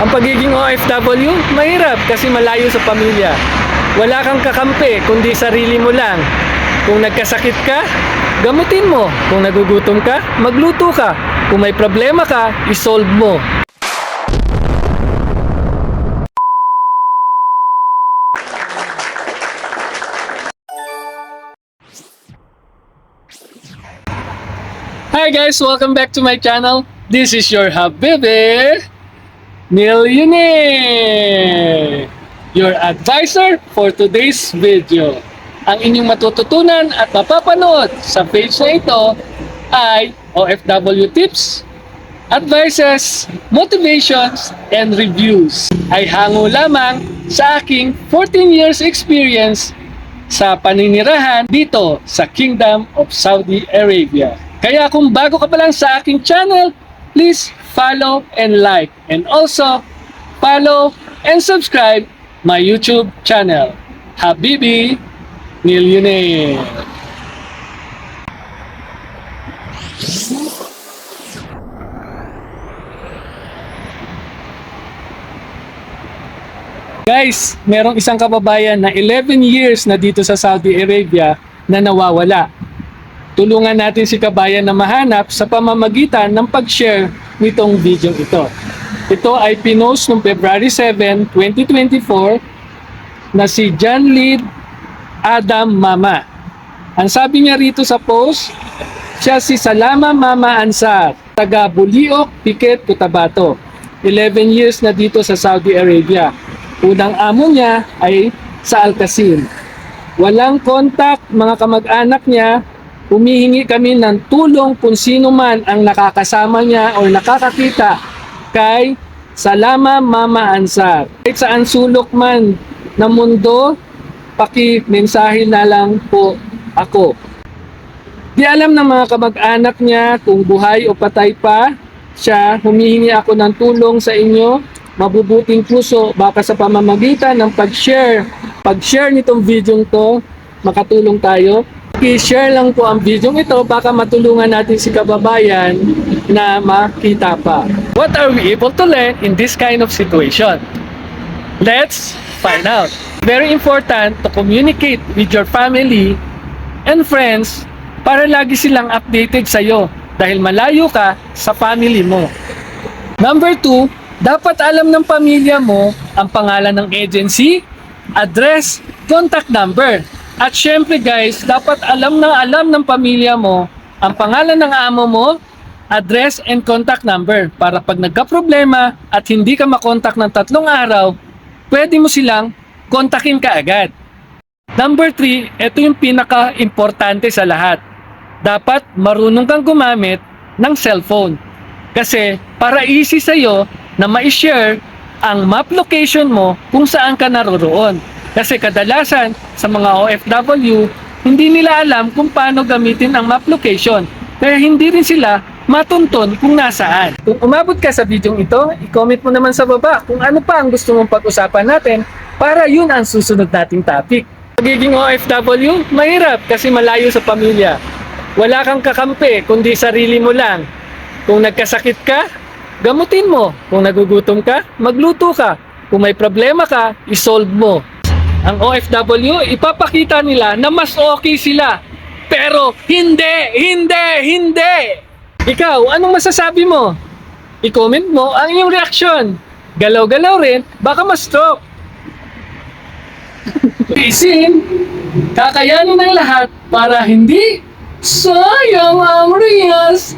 Ang pagiging OFW, mahirap kasi malayo sa pamilya. Wala kang kakampi kundi sarili mo lang. Kung nagkasakit ka, gamutin mo. Kung nagugutom ka, magluto ka. Kung may problema ka, isolve mo. Hi guys! Welcome back to my channel. This is your Habibi Millionaire, your advisor for today's video. Ang inyong matututunan at mapapanood sa page na ito ay OFW tips, advices, motivations, and reviews. Ay hango lamang sa aking 14 years experience sa paninirahan dito sa Kingdom of Saudi Arabia. Kaya kung bago ka pa lang sa aking channel, please follow and like, and also follow and subscribe my YouTube channel, Habibi Millionaire. Guys, merong isang kababayan na 11 years na dito sa Saudi Arabia na nawawala. Tulungan natin si kabayan na mahanap sa pamamagitan ng pag-share nitong video ito. Ito ay pinost noong February 7, 2024 na si John Lead Adam Mama. Ang sabi niya rito sa post, siya si Salama Mama Ansar, taga Buliok, Piquet, Cotabato. 11 years na dito sa Saudi Arabia. Unang amo niya ay sa Al-Qasim. Walang contact mga kamag-anak niya. Humihingi kami ng tulong kung sino man ang nakakasama niya o nakakakita kay Salama Mama Ansar. Kahit saan sulok man ng mundo, paki-mensahe na lang po ako. Di alam ng mga kamag-anak niya kung buhay o patay pa siya. Humihingi ako ng tulong sa inyo, mabubuting puso, baka sa pamamagitan ng pag-share nitong video to, makatulong tayo. I-share lang po ang video ito, baka matulungan natin si kababayan na makita pa. What are we able to learn in this kind of situation? Let's find out. Very important to communicate with your family and friends para lagi silang updated sa'yo dahil malayo ka sa family mo. Number 2, dapat alam ng pamilya mo ang pangalan ng agency, address, contact number. At syempre guys, dapat alam ng pamilya mo ang pangalan ng amo mo, address and contact number para pag nagka-problema at hindi ka makontak ng 3 araw, pwede mo silang kontakin ka agad. Number 3, ito yung pinaka-importante sa lahat. Dapat marunong kang gumamit ng cellphone. Kasi para easy sa'yo na ma-share ang map location mo kung saan ka naroroon. Kasi kadalasan sa mga OFW, hindi nila alam kung paano gamitin ang map location. Kaya hindi rin sila matuntun kung nasaan. Kung umabot ka sa video ito, i-comment mo naman sa baba kung ano pa ang gusto mong pag-usapan natin para yun ang susunod nating topic. Pagiging OFW, mahirap kasi malayo sa pamilya. Wala kang kakampi kundi sarili mo lang. Kung nagkasakit ka, gamutin mo. Kung nagugutom ka, magluto ka. Kung may problema ka, isolve mo. Ang OFW, ipapakita nila na mas okay sila. Pero hindi! Ikaw, anong masasabi mo? I-comment mo ang iyong reaksyon. Galaw-galaw rin, baka ma-stroke. Isin, kakayanin ng lahat para hindi sayang ang Rias.